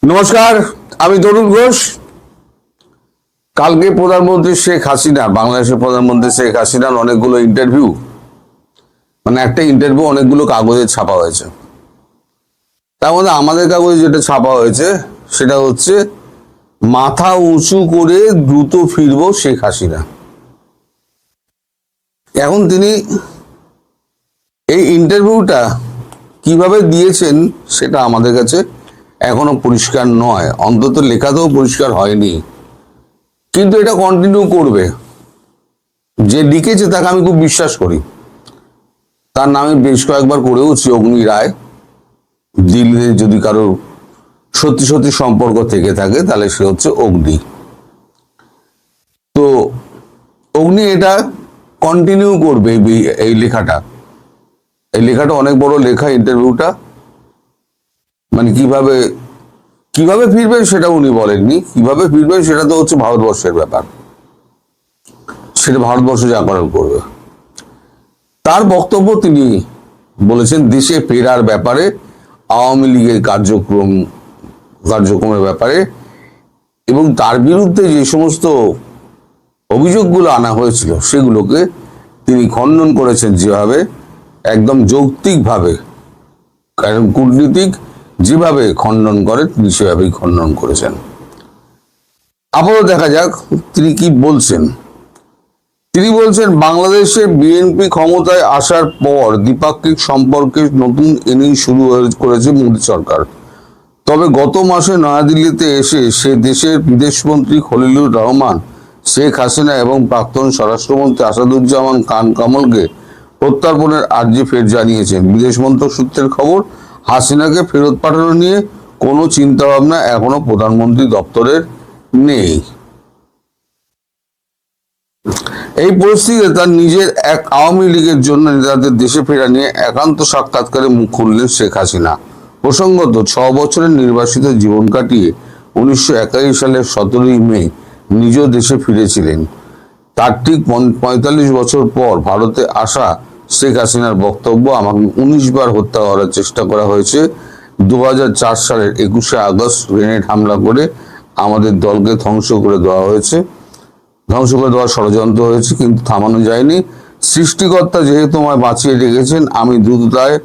নমস্কার, আমি তরুণ ঘোষ। কালকে প্রধানমন্ত্রী শেখ হাসিনা, বাংলাদেশের প্রধানমন্ত্রী শেখ হাসিনার অনেকগুলো ইন্টারভিউ, মানে একটা ইন্টারভিউ অনেকগুলো কাগজে ছাপা হয়েছে। তার মধ্যে আমাদের কাগজে যেটা ছাপা হয়েছে সেটা হচ্ছে মাথা উঁচু করে দ্রুত ফিরবো শেখ হাসিনা। এখন তিনি এই ইন্টারভিউটা কিভাবে দিয়েছেন সেটা আমাদের কাছে এখনো পরিষ্কার নয়, অন্তত লেখাতেও পরিষ্কার হয়নি। কিন্তু এটা কন্টিনিউ করবে। যে লিখেছে তাকে আমি খুব বিশ্বাস করি। তার নামে বেশ কয়েকবার করেওছি অগ্নি রায়। দিল্লিতে যদি কারো সত্যি সত্যি সম্পর্ক থেকে থাকে তাহলে সে হচ্ছে অগ্নি। তো অগ্নি এটা কন্টিনিউ করবে। এই লেখাটা অনেক বড় লেখা। ইন্টারভিউটা মানে কিভাবে ফিরবেন সেটা উনি বলেননি। কিভাবে ফিরবেন সেটা তো হচ্ছে ভারতবর্ষের ব্যাপার, সেটা ভারতবর্ষ যা করার করবে। তার বক্তব্য তিনি বলেছেন দেশে ফেরার ব্যাপারে, আওয়ামী লীগের কার্যক্রমের ব্যাপারে, এবং তার বিরুদ্ধে যে সমস্ত অভিযোগগুলো আনা হয়েছিল সেগুলোকে তিনি খণ্ডন করেছেন। যেভাবে একদম যৌক্তিকভাবে, কারণ কূটনীতিক যেভাবে খণ্ডন করে তিনি সেভাবেই খণ্ডন করেছেন। আপাতত দেখা যাক তিনি কি বলছেন। তিনি বলছেন বাংলাদেশে বিএনপি ক্ষমতায় আসার পর দ্বিপাক্ষিক সম্পর্কে নতুন ইনিংস শুরু করেছে মোদী সরকার। তবে গত মাসে নয়াদিল্লিতে এসে সে দেশের বিদেশমন্ত্রী খলিলুর রহমান, শেখ হাসিনা এবং প্রাক্তন স্বরাষ্ট্রমন্ত্রী আসাদুজ্জামান খান কামালকে প্রত্যর্পণের আর্জি ফের জানিয়েছেন। বিদেশ মন্ত্রক সূত্রের খবর, হাসিনাকে ফেরত পাঠানো নিয়ে কোনো চিন্তাভাবনা এখনো প্রধানমন্ত্রী দপ্তরের নেই। এই পরিস্থিতিতে তার নিজের এক আওয়ামী লীগের জন্য নেতাদের দেশে ফেরা নিয়ে একান্ত সাক্ষাৎকারে মুখ খুললেন শেখ হাসিনা। প্রসঙ্গত 6 বছরের নির্বাসিত জীবন কাটিয়ে 1981 সালের 17ই মে নিজ দেশে ফিরেছিলেন। তার ঠিক 45 বছর পর ভারতে আসা শেখ হাসিনার বক্তব্য, আমাকে 19 বার হত্যা করার চেষ্টা করা হয়েছে। 2004 সালের 21শে আগস্ট গ্রেনেড হামলা করে আমাদের দলকে ধ্বংস করে দেওয়ার ষড়যন্ত্র হয়েছে, কিন্তু থামানো যায়নি। সৃষ্টিকর্তা যেহেতু আমায় বাঁচিয়ে রেখেছেন, আমি দ্রুততায়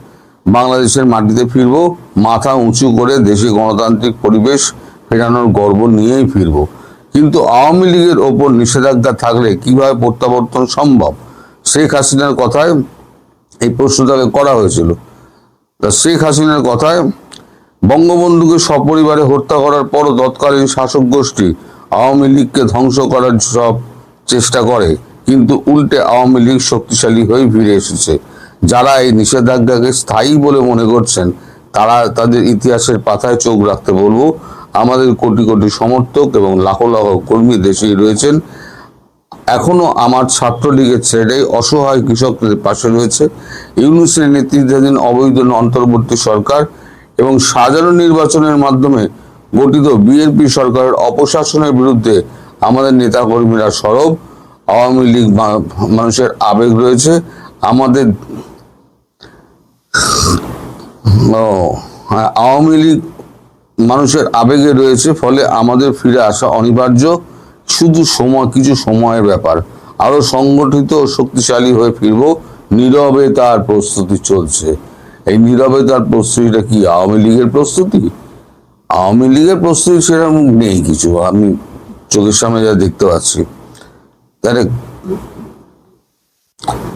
বাংলাদেশের মাটিতে ফিরব। মাথা উঁচু করে দেশে গণতান্ত্রিক পরিবেশ ফেরানোর গর্ব নিয়েই ফিরব। কিন্তু আওয়ামী লীগের ওপর নিষেধাজ্ঞা থাকলে কিভাবে প্রত্যাবর্তন সম্ভব? শেখ হাসিনার কথায় এই প্রশ্ন তাকে করা হয়েছিল। শেখ হাসিনার কথায়, বঙ্গবন্ধুকে সপরিবারে হত্যা করার পরও তৎকালীন শাসক গোষ্ঠী আওয়ামী লীগকে ধ্বংস করার সব চেষ্টা করে, কিন্তু উল্টে আওয়ামী লীগ শক্তিশালী হয়ে ফিরে এসেছে। যারা এই নিষেধাজ্ঞাকে স্থায়ী বলে মনে করছেন তারা তাদের ইতিহাসের পাতায় চোখ রাখতে বলবো। আমাদের কোটি কোটি সমর্থক এবং লাখো লাখো কর্মী দেশেই রয়েছেন। এখনো আমার ছাত্রলীগের ছেড়েই অসহায় কৃষকদের পাশে রয়েছে। ইউনূসের নেতৃত্বাধীন অবৈধ অন্তর্বর্তী সরকার এবং সাজানো নির্বাচনের মাধ্যমে গঠিত বিএনপি সরকারের অপশাসনের বিরুদ্ধে আমাদের নেতাকর্মীরা সরব। আওয়ামী লীগ মানুষের আবেগ রয়েছে, আওয়ামী লীগ মানুষের আবেগে রয়েছে, ফলে আমাদের ফিরে আসা অনিবার্য। শুধু কিছু সময়ের ব্যাপার। আরো সংগঠিত ও শক্তিশালী হয়ে ফিরবো। নীরবে তার প্রস্তুতি চলছে। এই নীরবে তার প্রস্তুতিটা কি আওয়ামী লীগের প্রস্তুতি? আওয়ামী লীগের প্রস্তুতি সেরকম নেই কিছু, আমি চোখের সামনে যা দেখতে পাচ্ছি। তাহলে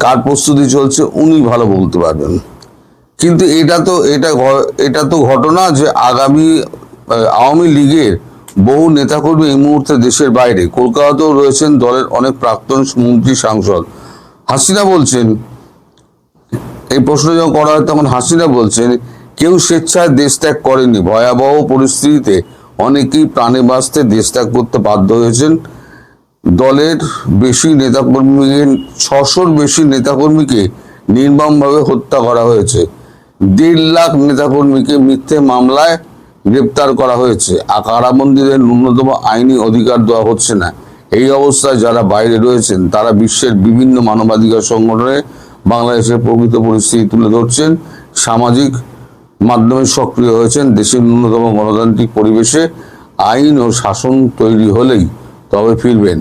কার প্রস্তুতি চলছে উনি ভালো বলতে পারবেন। কিন্তু এটা তো ঘটনা যে আগামী আওয়ামী লীগের বহু নেতাকর্মী এই মুহূর্তে দেশের বাইরে, কলকাতাতেও রয়েছেন দলের অনেক প্রাক্তন মন্ত্রী, সাংসদ। হাসিনা বলছেন, এই প্রশ্ন যখন করা হয় তখন হাসিনা বলছেন, কেউ স্বেচ্ছায় দেশ ত্যাগ করেনি। ভয়াবহ পরিস্থিতিতে অনেকেই প্রাণে বাঁচতে দেশ ত্যাগ করতে বাধ্য হয়েছেন। দলের বেশি নেতাকর্মীকে 600-র বেশি নেতাকর্মীকে নির্মমভাবে হত্যা করা হয়েছে। 1.5 লাখ নেতাকর্মীকে মিথ্যে মামলায় গ্রেপ্তার করা হয়েছে। কারাবন্দীদের ন্যূনতম আইনি অধিকার দেওয়া হচ্ছে না। এই অবস্থায় যারা বাইরে রয়েছেন তারা বিশ্বের বিভিন্ন মানবাধিকার সংগঠনে বাংলাদেশের প্রকৃত পরিস্থিতি তুলে ধরছেন। সামাজিক মাধ্যমে সক্রিয় হয়েছেন। দেশের ন্যূনতম গণতান্ত্রিক পরিবেশে আইন ও শাসন তৈরি হলেই তবে ফিরবেন।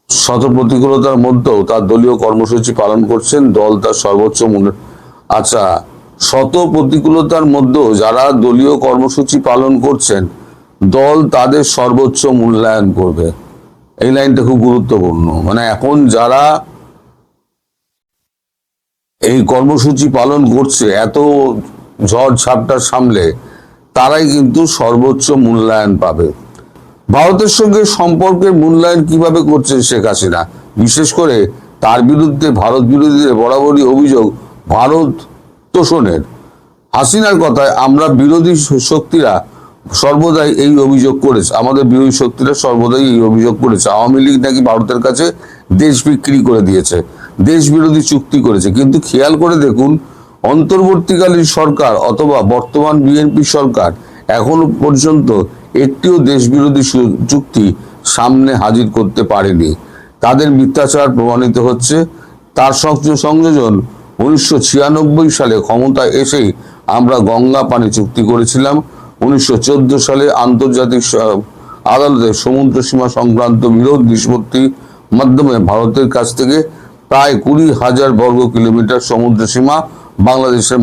শত প্রতিকূলতার মধ্যেও তার দলীয় কর্মসূচি পালন করছেন। দল তার সর্বোচ্চ মূল্য। আচ্ছা, শত প্রতিকূলতার মধ্যেও যারা দলীয় কর্মসূচি পালন করছেন, দল তাদের সর্বোচ্চ মূল্যায়ন করবে। এই লাইনটা খুব গুরুত্বপূর্ণ। মানে এখন যারা এই কর্মসূচি পালন করছে এত ঝড় ঝাপটার সামলে, তারাই কিন্তু সর্বোচ্চ মূল্যায়ন পাবে। ভারতের সঙ্গে সম্পর্কের মূল্যায়ন কিভাবে করছে শেখ হাসিনা? বিশেষ করে তার বিরুদ্ধে ভারত বিরোধীদের বরাবরই অভিযোগ ভারত তোষণের। হাসিনার কথায়, আমরা বিরোধী শক্তিরা সর্বদাই এই অভিযোগ করেছে, আমাদের বিরোধী শক্তিরা সর্বদাই এই অভিযোগ করেছে আওয়ামী লীগ নাকি ভারতের কাছে দেশ বিক্রি করে দিয়েছে, দেশ বিরোধী চুক্তি করেছে। কিন্তু খেয়াল করে দেখুন, অন্তর্বর্তীকালীন সরকার অথবা বর্তমান বিএনপি সরকার এখনো পর্যন্ত একটিও দেশ বিরোধী চুক্তি সামনে হাজির করতে পারেনি। তাদের মিথ্যাচার প্রমাণিত হচ্ছে। তার সংযোজন 1996 সালে ক্ষমতা এসেই আমরা গঙ্গা পানি চুক্তি করেছিলাম। 1914 সালে আন্তর্জাতিক আদালতে সমুদ্র সীমা সংক্রান্ত বিরোধ নিষ্পত্তির মাধ্যমে ভারতের কাছ থেকে প্রায় 20,000 বর্গ কিলোমিটার সমুদ্র সীমা বাংলাদেশের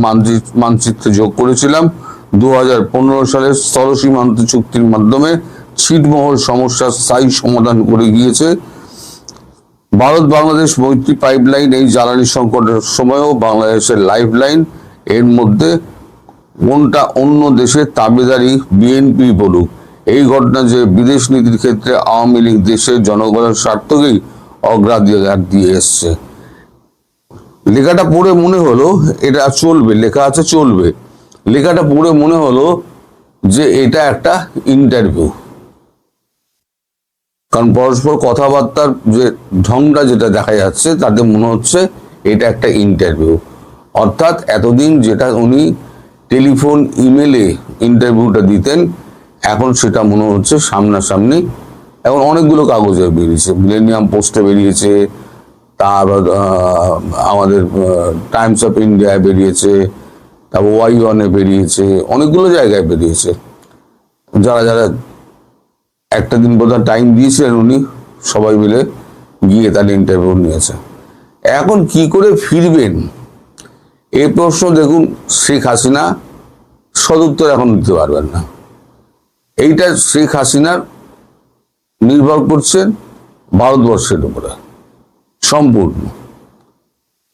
মানচিত্রে যোগ করেছিলাম। 2015 সালের স্থল সীমান্ত চুক্তির মাধ্যমে ছিটমহল সমস্যার স্থায়ী সমাধান করে গিয়েছে। ভারত বাংলাদেশ মৈত্রী পাইপলাইন এই জ্বালানি সংকটের সময়ও বাংলাদেশের লাইফলাইন। এর মধ্যে কোনটা অন্য দেশের তাবেদারি বিএনপি বলুক। এই ঘটনা যে বিদেশ নীতির ক্ষেত্রে আওয়ামী লীগ দেশের জনগণের স্বার্থকেই অগ্রাধিকার দিয়ে এসছে। লেখাটা পড়ে মনে হলো এটা চলবে, লেখা আছে চলবে। লেখাটা পড়ে মনে হলো যে এটা একটা ইন্টারভিউ। কারণ পরস্পর কথাবার্তার যে ঢংটা যেটা দেখা যাচ্ছে, তাতে মনে হচ্ছে এটা একটা ইন্টারভিউ। অর্থাৎ এতদিন যেটা উনি টেলিফোন ইমেলে ইন্টারভিউটা দিতেন, এখন সেটা মনে হচ্ছে সামনাসামনি। এখন অনেকগুলো কাগজে বেরিয়েছে, মিলেনিয়াম পোস্টে বেরিয়েছে, তারপর আমাদের টাইমস অফ ইন্ডিয়ায় বেরিয়েছে, তারপর Y1-এ বেরিয়েছে, অনেকগুলো জায়গায় বেরিয়েছে। যারা যারা একটা দিন বোধহয় টাইম দিয়েছিলেন উনি, সবাই মিলে গিয়ে তার ইন্টারভিউ নিয়েছে। এখন কি করে ফিরবেন এই প্রশ্ন দেখুন, শেখ হাসিনা সদুত্তর এখন দিতে পারবেন না। এইটা শেখ হাসিনার নির্ভর করছে ভারতবর্ষের উপরে সম্পূর্ণ।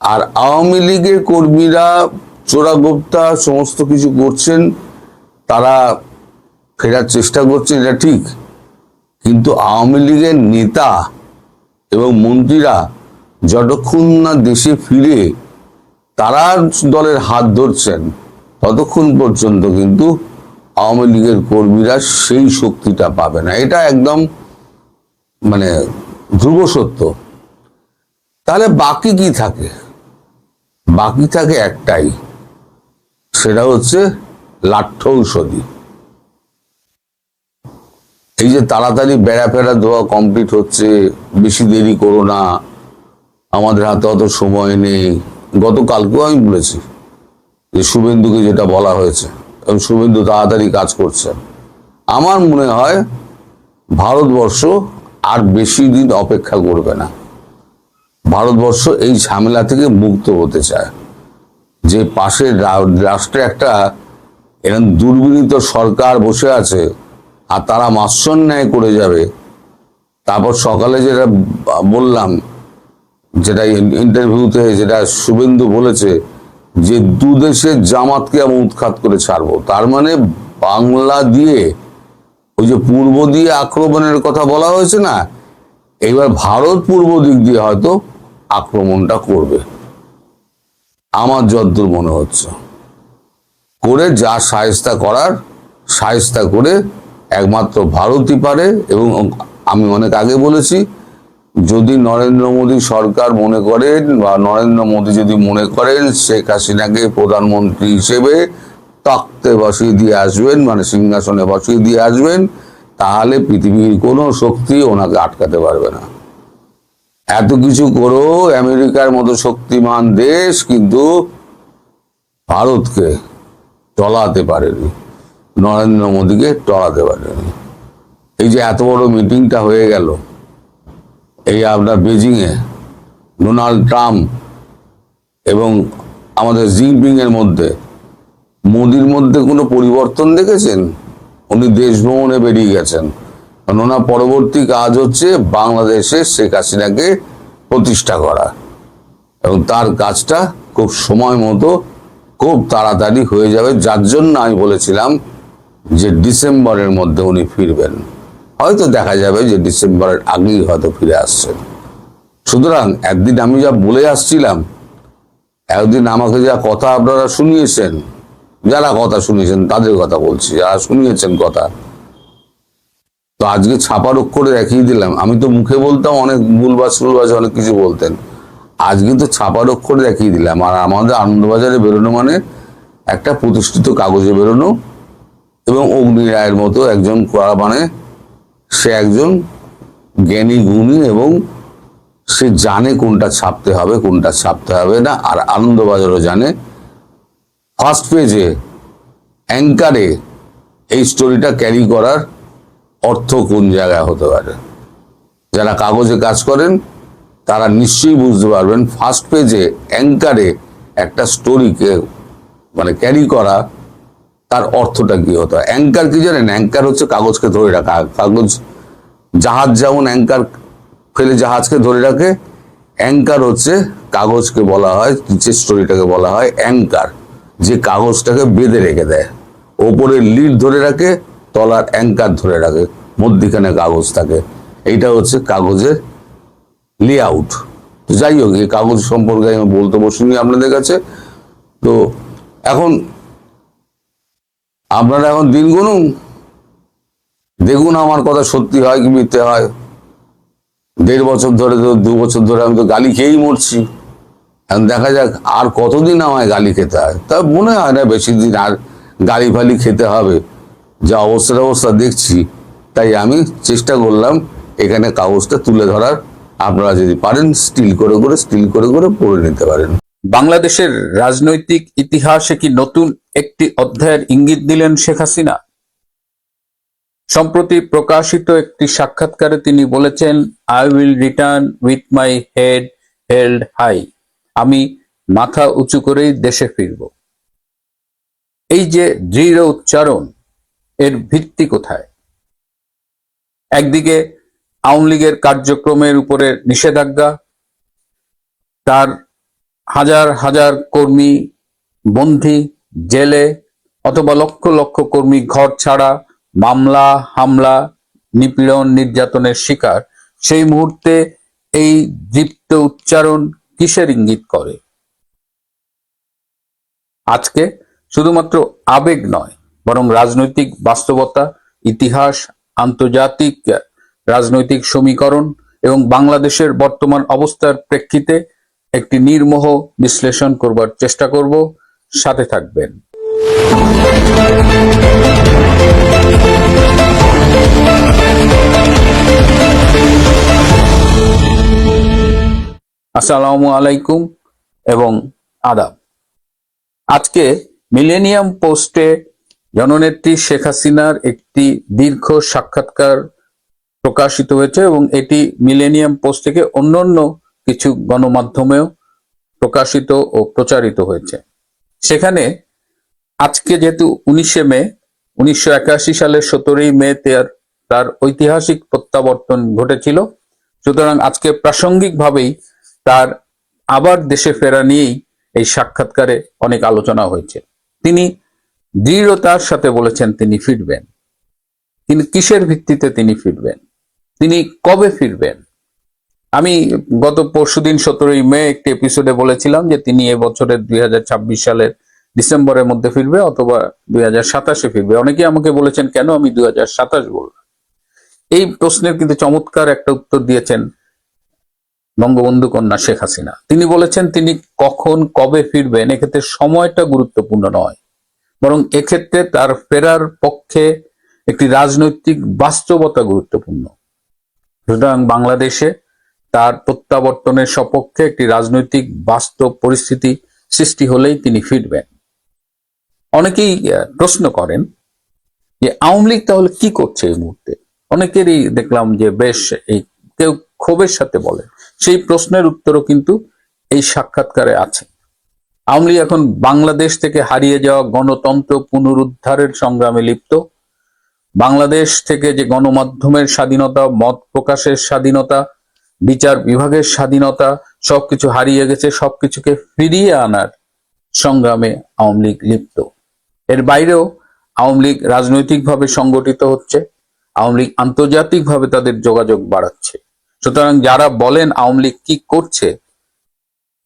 আর আওয়ামী লীগের কর্মীরা চোরাগোপ্তা সমস্ত কিছু করছেন, তারা ফেরার চেষ্টা করছেন, এটা ঠিক। কিন্তু আওয়ামী লীগের নেতা এবং মন্ত্রীরা যতক্ষণ না দেশে ফিরে তারা দলের হাত ধরছেন, ততক্ষণ পর্যন্ত কিন্তু আওয়ামী লীগের কর্মীরা সেই শক্তিটা পাবে না। এটা একদম মানে ধ্রুব সত্য। তাহলে বাকি কি থাকে? বাকি থাকে একটাই, সেটা হচ্ছে লাঠৌষধি। এই যে তাড়াতাড়ি বেড়া ফেরা দেওয়া কমপ্লিট হচ্ছে, বেশি দেরি করো না, আমাদের হাতে অত সময় নেই। গতকালকেও আমি বলেছি যে শুভেন্দুকে যেটা বলা হয়েছে, এবং শুভেন্দু তাড়াতাড়ি কাজ করছে। আমার মনে হয় ভারতবর্ষ আর বেশি দিন অপেক্ষা করবে না। ভারতবর্ষ এই ঝামেলা থেকে মুক্ত হতে চায়। যে পাশের রাষ্ট্রে একটা এরকম দুর্বিনীত সরকার বসে আছে, আর তারা মাস্যন ন্যায় করে যাবে। তারপর সকালে যেটা বললাম, যেটা ইন্টারভিউতে যেটা শুভেন্দু বলেছে যে দুদেশের জামাতকে আমি উৎখাত করে ছাড়বো। তার মানে বাংলা দিয়ে ওই যে পূর্ব দিয়ে আক্রমণের কথা বলা হয়েছে না, এইবার ভারত পূর্ব দিক দিয়ে হয়তো আক্রমণটা করবে, আমার যতদূর মনে হচ্ছে। করে যা শায়েস্তা করার শায়েস্তা করে একমাত্র ভারতই পারে। এবং আমি অনেক আগে বলেছি, যদি নরেন্দ্র মোদী সরকার মনে করেন বা নরেন্দ্র মোদী যদি মনে করেন শেখ হাসিনাকে প্রধানমন্ত্রী হিসেবে তখ্তে বসিয়ে দিয়ে আসবেন, মানে সিংহাসনে বসিয়ে দিয়ে আসবেন, তাহলে পৃথিবীর কোনো শক্তি ওনাকে আটকাতে পারবে না। এত কিছু করেও আমেরিকার মতো শক্তিমান দেশ কিন্তু ভারতকে টলাতে পারেনি, নরেন্দ্র মোদীকে টলাতে পারেনি। এই যে এত বড় মিটিংটা হয়ে গেল, এই আপনার বেজিংয়ে ডোনাল্ড ট্রাম্প এবং আমাদের জিনপিং এর মধ্যে, মোদির মধ্যে কোনো পরিবর্তন দেখেছেন? উনি দেশ ভ্রমণে বেরিয়ে গেছেন, কারণ ওনার পরবর্তী কাজ হচ্ছে বাংলাদেশে শেখ হাসিনাকে প্রতিষ্ঠা করা, এবং তার কাজটা খুব সময় মতো খুব তাড়াতাড়ি হয়ে যাবে। যার জন্য আমি বলেছিলাম যে ডিসেম্বরের মধ্যে উনি ফিরবেন, হয়তো দেখা যাবে যে ডিসেম্বরের আগেই হয়তো ফিরে আসছেন। সুতরাং একদিন আমি যা বলে আসছিলাম, একদিন আমাকে যা কথা আপনারা শুনিয়েছেন, যারা কথা শুনিয়েছেন তাদের কথা বলছি, যারা শুনিয়েছেন কথা, তো আজকে ছাপার অক্ষরে দেখিয়ে দিলাম। আমি তো মুখে বলতাম অনেক ভুলবাজ অনেক কিছু বলতেন, আজকে তো ছাপার অক্ষরে দেখিয়ে দিলাম। আর আমাদের আনন্দবাজারে বেরোনো মানে একটা প্রতিষ্ঠিত কাগজে বেরোনো, এবং অগ্নি রায়ের মতো একজন করা, মানে সে একজন জ্ঞানী গুণী, এবং সে জানে কোনটা ছাপতে হবে কোনটা ছাপতে হবে না। আর আনন্দবাজারও জানে ফার্স্ট পেজে অ্যাঙ্কারে এই স্টোরিটা ক্যারি করার অর্থ কোন জায়গায় হতে পারে। যারা কাগজে কাজ করেন তারা নিশ্চয়ই বুঝতে পারবেন ফার্স্ট পেজে অ্যাঙ্কারে একটা স্টোরিকে মানে ক্যারি করা, তার অর্থটা কি হতো। অ্যাঙ্কার কি জানেন? অ্যাঙ্কার হচ্ছে কাগজকে ধরে রাখা। কাগজ, জাহাজ যেমন অ্যাঙ্কার ফেলে জাহাজকে ধরে রাখে, অ্যাঙ্কার হচ্ছে কাগজকে বলা হয়, যে স্টোরিটাকে বলা হয় অ্যাঙ্কার, যে কাগজটাকে বেঁধে রেখে দেয়। ওপরের লিড ধরে রাখে, তলার অ্যাঙ্কার ধরে রাখে, মধ্যিখানে কাগজ থাকে। এইটা হচ্ছে কাগজের লেআউট। তো যাই হোক, এই কাগজ সম্পর্কে আমি বলতে বসিনি আপনাদের কাছে। তো এখন আপনারা এখন দিন গুনুন, দেখুন আমার কথা সত্যি হয় কি মিথ্যে হয়। 1.5 বছর ধরে, 2 বছর ধরে আমি তো গালি খেয়েই মরছি। এখন দেখা যাক আর কতদিন আমায় গালি খেতে হয়। তা মনে হয় না বেশি দিন আর গালি ফালি খেতে হবে, যা অবস্থা দেখছি। তাই আমি চেষ্টা করলাম এখানে কাগজটা তুলে ধরার। আপনারা যদি পারেন স্টিল করে পড়ে নিতে পারেন। বাংলাদেশের রাজনৈতিক ইতিহাসে কি নতুন একটি অধ্যায়ের ইঙ্গিত দিলেন শেখ হাসিনা? সম্প্রতি প্রকাশিত একটি সাক্ষাৎকারে তিনি বলেছেন, I will return with my head held high. আমি মাথা উঁচু করেই দেশে ফিরব। এই যে দৃঢ় উচ্চারণ, এর ভিত্তি কোথায়? একদিকে আওয়ামী লীগের কার্যক্রমের উপরে নিষেধাজ্ঞা, তার হাজার হাজার কর্মী বন্দী, জেলে, অথবা লক্ষ লক্ষ কর্মী ঘর ছাড়া, মামলা হামলা, নিপীড়ন নির্যাতনের শিকার। সেই মুহূর্তে এই দীপ্ত উচ্চারণ কিসের ইঙ্গিত করে? আজকে শুধুমাত্র আবেগ নয়, বরং রাজনৈতিক বাস্তবতা, ইতিহাস, আন্তর্জাতিক রাজনৈতিক সমীকরণ এবং বাংলাদেশের বর্তমান অবস্থার প্রেক্ষিতে একটি নির্মোহ বিশ্লেষণ করবার চেষ্টা করব। সাথে থাকবেন। আসসালামু আলাইকুম এবং আদাব। আজকে মিলেনিয়াম পোস্টে জননেত্রী শেখ হাসিনার একটি দীর্ঘ সাক্ষাৎকার প্রকাশিত হয়েছে, এবং এটি মিলেনিয়াম পোস্ট থেকে অন্যান্য কিছু গণমাধ্যমেও প্রকাশিত ও প্রচারিত হয়েছে। সেখানে আজকে যেহেতু 19শে মে, 1981 সালের 17ই মে তার ঐতিহাসিক প্রত্যাবর্তন ঘটেছিল, সুতরাং আজকে প্রাসঙ্গিকভাবেই তার আবার দেশে ফেরা নিয়েই এই সাক্ষাৎকারে অনেক আলোচনা হয়েছে। তিনি দৃঢ়তার সাথে বলেছেন তিনি ফিরবেন। তিনি কিসের ভিত্তিতে তিনি ফিরবেন, তিনি কবে ফিরবেন? আমি গত পরশুদিন 17ই মে একটি এপিসোডে বলেছিলাম যে তিনি এবছরের 2026 সালের ডিসেম্বরের মধ্যে ফিরবে অথবা 2027-এ ফিরবে। অনেকেই আমাকে বলেছেন কেন আমি 2027 বললাম। এই প্রশ্নের কিন্তু চমৎকার একটা উত্তর দিয়েছেন বঙ্গবন্ধু কন্যা শেখ হাসিনা। তিনি বলেছেন তিনি কখন কবে ফিরবেন এক্ষেত্রে সময়টা গুরুত্বপূর্ণ নয়, বরং এক্ষেত্রে তার ফেরার পক্ষে একটি রাজনৈতিক বাস্তবতা গুরুত্বপূর্ণ। সুতরাং বাংলাদেশে তার প্রত্যাবর্তনের সপক্ষে একটি রাজনৈতিক বাস্তব পরিস্থিতি সৃষ্টি হলেই তিনি ফিরবেন। অনেকেই প্রশ্ন করেন যে আওয়ামী লীগ তাহলে কি করছে এই মুহূর্তে। অনেকেরই দেখলাম যে বেশ এই কেউ ক্ষোভের সাথে বলে, সেই প্রশ্নের উত্তরও কিন্তু এই সাক্ষাৎকারে আছে। আওয়ামী লীগ এখন বাংলাদেশ থেকে হারিয়ে যাওয়া গণতন্ত্র পুনরুদ্ধারের সংগ্রামে লিপ্ত। বাংলাদেশ থেকে যে গণমাধ্যমের স্বাধীনতা, মত প্রকাশের স্বাধীনতা, বিচার বিভাগের স্বাধীনতা সবকিছু হারিয়ে গেছে, সবকিছুকে ফিরিয়ে আনার সংগ্রামে আওয়ামী লীগ লিপ্ত। এর বাইরেও আওয়ামী লীগ রাজনৈতিকভাবে সংগঠিত হচ্ছে, আওয়ামী লীগ আন্তর্জাতিকভাবে তাদের যোগাযোগ বাড়াচ্ছে। সুতরাং যারা বলেন আওয়ামী লীগ কি করছে,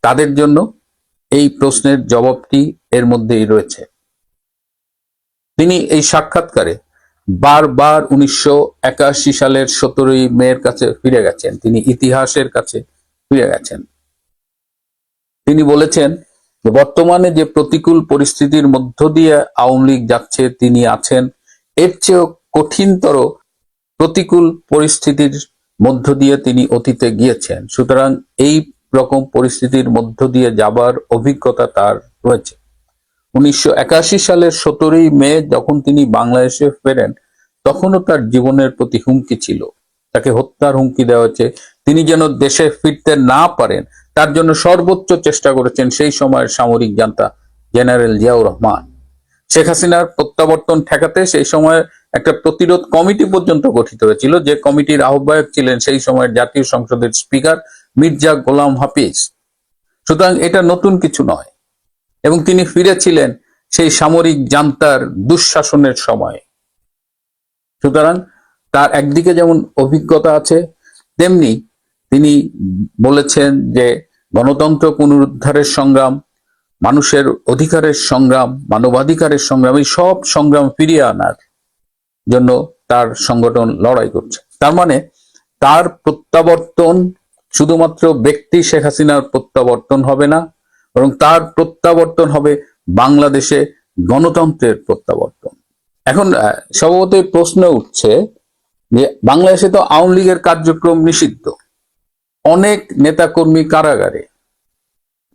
তাদের জন্য এই প্রশ্নের জবাবটি এর মধ্যেই রয়েছে। তিনি এই সাক্ষাৎকারে বারবার 1981 সালের 17ই মের কাছে ফিরে গেছেন, তিনি ইতিহাসের কাছে ফিরে গেছেন। তিনি বলেছেন যে বর্তমানে যে প্রতিকূল পরিস্থিতির মধ্য দিয়ে আওয়ামী লীগ যাচ্ছে, তিনি আছেন এর চেয়েও কঠিনতর প্রতিকূল পরিস্থিতির মধ্য দিয়ে তিনি অতীতে গিয়েছেন। সুতরাং এই রকম পরিস্থিতির মধ্য দিয়ে যাবার অভিজ্ঞতা তার রয়েছে। 1981 সালের 17ই মে যখন তিনি বাংলাদেশে ফেরেন, তখনও তার জীবনের প্রতি হুমকি ছিল, তাকে হত্যার হুমকি দেওয়া হয়েছে। তিনি যেন দেশে ফিরতে না পারেন তার জন্য সর্বোচ্চ চেষ্টা করেছেন সেই সময়ের সামরিক জান্তা জেনারেল জিয়াউর রহমান। শেখ হাসিনার প্রত্যাবর্তন ঠেকাতে সেই সময় একটা প্রতিরোধ কমিটি পর্যন্ত গঠিত হয়েছিল, যে কমিটির আহ্বায়ক ছিলেন সেই সময়ের জাতীয় সংসদের স্পিকার মির্জা গোলাম হাফিজ। সুতরাং এটা নতুন কিছু নয়, এবং তিনি ফিরেছিলেন সেই সামরিক জান্তার দুঃশাসনের সময়। সুতরাং তার একদিকে যেমন অভিজ্ঞতা আছে, তেমনি তিনি বলেছেন যে গণতন্ত্র পুনরুদ্ধারের সংগ্রাম, মানুষের অধিকারের সংগ্রাম, মানবাধিকারের সংগ্রাম, এই সব সংগ্রাম ফিরিয়ে আনার জন্য তার সংগঠন লড়াই করছে। তার মানে তার প্রত্যাবর্তন শুধুমাত্র ব্যক্তি শেখ হাসিনার প্রত্যাবর্তন হবে না, বরং তার প্রত্যাবর্তন হবে বাংলাদেশে গণতন্ত্রের প্রত্যাবর্তন। এখন স্বভাবতই প্রশ্ন উঠছে যে বাংলাদেশে তো আওয়ামী লীগের কার্যক্রম নিষিদ্ধ, অনেক নেতাকর্মী কারাগারে,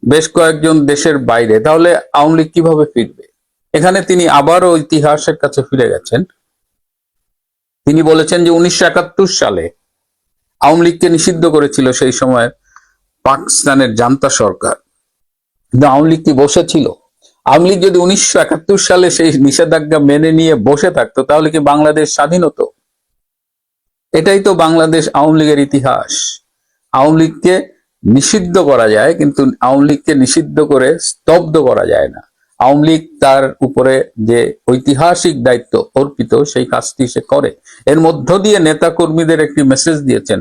বেশ কয়েকজন দেশের বাইরে, তাহলে আওয়ামী লীগ কিভাবে ফিরবে? এখানে তিনি আবারও ইতিহাসের কাছে ফিরে গেছেন। তিনি বলেছেন যে 1971 সালে আওয়ামী লীগকে নিষিদ্ধ করেছিল সেই সময় পাকিস্তানের জান্তা সরকার, কিন্তু আওয়ামী লীগ কি বসেছিল? আওয়ামী লীগ যদি 1971 সালে সেই নিষেধাজ্ঞা মেনে নিয়ে বসে থাকতো, তাহলে কি বাংলাদেশ স্বাধীন হতো? এটাই তো বাংলাদেশ আওয়ামী লীগের ইতিহাস। আওয়ামী লীগকে নিষিদ্ধ করা যায়, কিন্তু আওয়ামী লীগকে নিষিদ্ধ করে স্তব্ধ করা যায় না। আওয়ামী লীগ তার উপরে যে ঐতিহাসিক দায়িত্ব অর্পিত, সেই কাজটি সে করে। এর মধ্য দিয়ে নেতা কর্মীদের একটি মেসেজ দিয়েছেন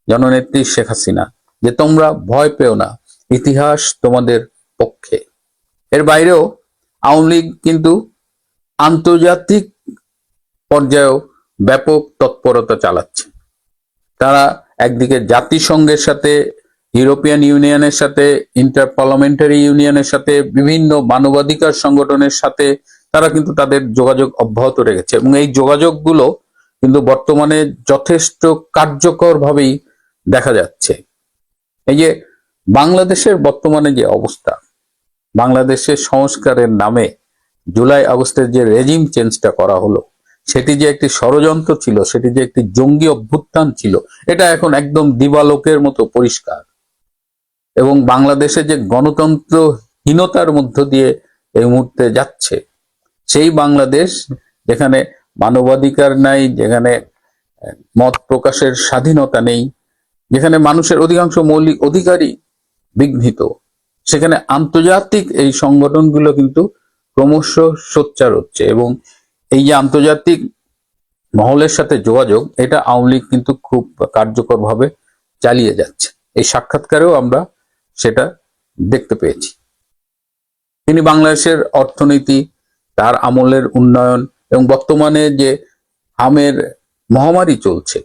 জননেত্রী শেখ হাসিনা, যে তোমরা ভয় পেও না, ইতিহাস তোমাদের পক্ষে। এর বাইরেও আওয়ামী লীগ কিন্তু আন্তর্জাতিক পর্যায়েও ব্যাপক তৎপরতা চালাচ্ছে। তারা একদিকে জাতিসংঘের সাথে, ইউরোপিয়ান ইউনিয়নের সাথে, ইন্টার পার্লামেন্টারি ইউনিয়নের সাথে, বিভিন্ন মানবাধিকার সংগঠনের সাথে তারা কিন্তু তাদের যোগাযোগ অব্যাহত রেখেছে, এবং এই যোগাযোগগুলো কিন্তু বর্তমানে যথেষ্ট কার্যকরভাবেই দেখা যাচ্ছে। এই যে বাংলাদেশের বর্তমানে যে অবস্থা, বাংলাদেশের সংস্কারের নামে জুলাই আগস্টের যে রেজিম চেঞ্জটা করা হলো, সেটি যে একটি ষড়যন্ত্র ছিল, সেটি যে একটি জঙ্গি অভ্যুত্থান ছিল, এটা এখন একদম দিবালোকের মতো পরিষ্কার। এবং বাংলাদেশে যে গণতন্ত্রহীনতার মধ্য দিয়ে এই মুহূর্তে যাচ্ছে, সেই বাংলাদেশ যেখানে মানবাধিকার নাই, যেখানে মত প্রকাশের স্বাধীনতা নেই, যেখানে মানুষের অধিকাংশ মৌলিক অধিকারই বিঘ্নিত, সেখানে আন্তর্জাতিক এই সংগঠনগুলো কিন্তু ক্রমশ সোচ্চার হচ্ছে। এবং এই যে আন্তর্জাতিক মহলের সাথে যোগাযোগ, এটা আওয়ামী লীগ কিন্তু খুব কার্যকরভাবে চালিয়ে যাচ্ছে। এই সাক্ষাৎকারেও আমরা সেটা দেখতে পেয়েছি। তিনি বাংলাদেশের অর্থনীতি, তার আমলের উন্নয়ন, এবং বর্তমানে যে হামের মহামারী চলছে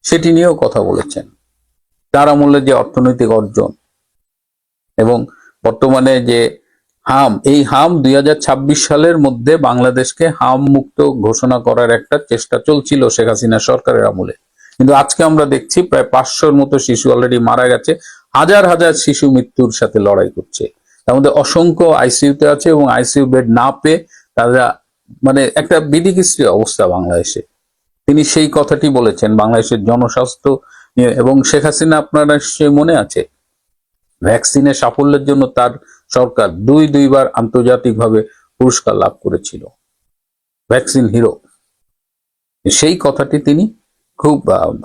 সেটি নিয়েও কথা বলেছেন। তার আমলে যে অর্থনৈতিক অর্জন, এবং বর্তমানে যে এই হাম 2026 সালের মধ্যে বাংলাদেশকে হাম মুক্ত ঘোষণা করার একটা চেষ্টা চলছিল শেখ হাসিনা সরকারের আমলে, কিন্তু আজকে আমরা দেখছি প্রায় 500-র মতো শিশু অলরেডি মারা গেছে, হাজার হাজার শিশু মৃত্যুর সাথে লড়াই করছে। তার মধ্যে অসংখ্য আইসিইউতে আছে এবং আইসিইউ বেড না পেয়ে তারা মানে একটা বিধিকিস্ত্রী অবস্থা বাংলাদেশে। তিনি সেই কথাটি বলেছেন বাংলাদেশের জনস্বাস্থ্য নিয়ে। এবং শেখ হাসিনা, আপনারা সে মনে আছে, ভ্যাকসিনের সাফল্যের জন্য তার সরকার দুইবার আন্তর্জাতিকভাবে পুরস্কার লাভ করেছিল, ভ্যাকসিন হিরো। সেই কথাটি তিনি খুব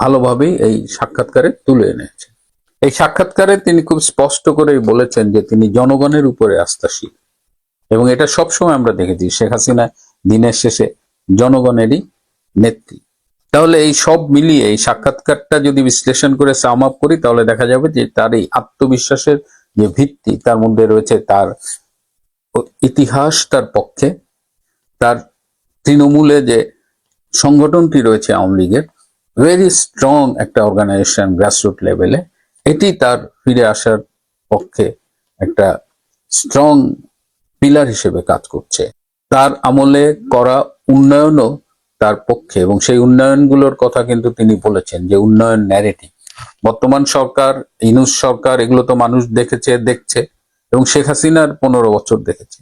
ভালোভাবেই এই সাক্ষাৎকারে তুলে এনেছেন। এই সাক্ষাৎকারে তিনি খুব স্পষ্ট করেই বলেছেন যে তিনি জনগণের উপরে আস্থাশীল, এবং এটা সবসময় আমরা দেখেছি শেখ হাসিনা দিনের শেষে জনগণেরই নেত্রী। তাহলে এই সব মিলিয়ে এই সাক্ষাৎকারটা যদি বিশ্লেষণ করে সাম আপ করি, তাহলে দেখা যাবে যে তার এই আত্মবিশ্বাসের যে ভিত্তি, তার মধ্যে রয়েছে তার ইতিহাস তার পক্ষে, তার তৃণমূলে যে সংগঠনটি রয়েছে আওয়ামী লীগের, ভেরি স্ট্রং একটা অর্গানাইজেশন গ্রাসরুট লেভেলে, এটি তার ফিরে আসার পক্ষে একটা স্ট্রং পিলার হিসেবে কাজ করছে। তার আমলে করা উন্নয়নও তার পক্ষে, এবং সেই উন্নয়নগুলোর কথা কিন্তু তিনি বলেছেন যে উন্নয়ন ন্যারেটিভ। বর্তমান সরকার, ইউনূস সরকার, এগুলো তো মানুষ দেখেছে, দেখছে, এবং শেখ হাসিনার 15 বছর দেখেছে।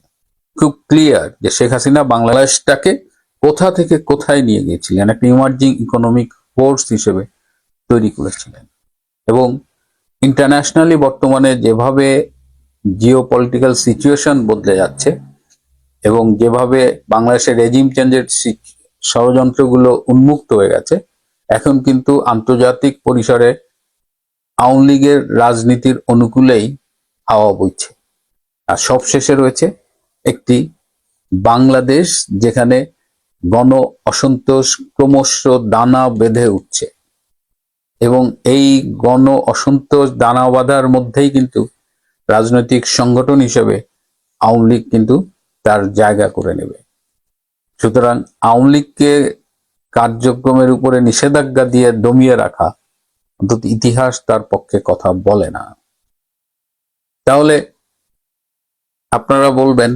খুব ক্লিয়ার যে শেখ হাসিনা বাংলাদেশটাকে কোথা থেকে কোথায় নিয়ে গিয়েছিলেন, একটা ইমার্জিং ইকোনমিক ফোর্স হিসেবে তৈরি করেছিলেন। এবং ইন্টারন্যাশনালি বর্তমানে যেভাবে জিও পলিটিক্যাল সিচুয়েশন বদলে যাচ্ছে, এবং যেভাবে বাংলাদেশের রেজিম চেঞ্জের ষড়যন্ত্রগুলো উন্মুক্ত হয়ে গেছে, এখন কিন্তু আন্তর্জাতিক পরিসরে আওয়ামী লীগের রাজনীতির অনুকূলেই হাওয়া বইছে। আর সবশেষে রয়েছে একটি বাংলাদেশ যেখানে গণ অসন্তোষ ক্রমশ দানা বেঁধে উঠছে, এবং এই গণ অসন্তোষ দানা বাঁধার মধ্যেই কিন্তু রাজনৈতিক সংগঠন হিসেবে আওয়ামী লীগ কিন্তু তার জায়গা করে নেবে। সুতরাং আওয়ামী লীগকে কার্যক্রমের উপরে নিষেধাজ্ঞা দিয়ে দমিয়ে রাখা, অন্তত ইতিহাস তার পক্ষে কথা বলে না। তাহলে আপনারা বলবেন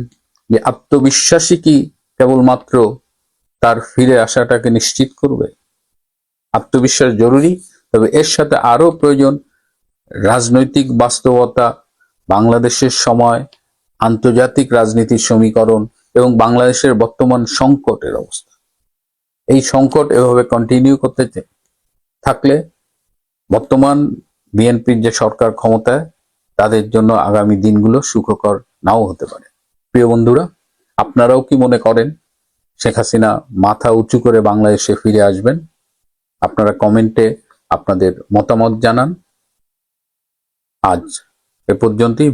যে আত্মবিশ্বাসী কি কেবলমাত্র তার ফিরে আসাটাকে নিশ্চিত করবে? আত্মবিশ্বাস জরুরি, তবে এর সাথে আরো প্রয়োজন রাজনৈতিক বাস্তবতা, বাংলাদেশের সময়, আন্তর্জাতিক রাজনীতির সমীকরণ এবং বাংলাদেশের বর্তমান সংকটের অবস্থা। এই সংকট এভাবে কন্টিনিউ করতে থাকলে বর্তমান বিএনপির যে সরকার ক্ষমতায়, তাদের জন্য আগামী দিনগুলো সুখকর নাও হতে পারে। প্রিয় বন্ধুরা, আপনারাও কি মনে করেন শেখ হাসিনা মাথা উঁচু করে বাংলাদেশে ফিরে আসবেন? আপনারা কমেন্টে আপনাদের মতামত জানান। আজ এ পর্যন্তই।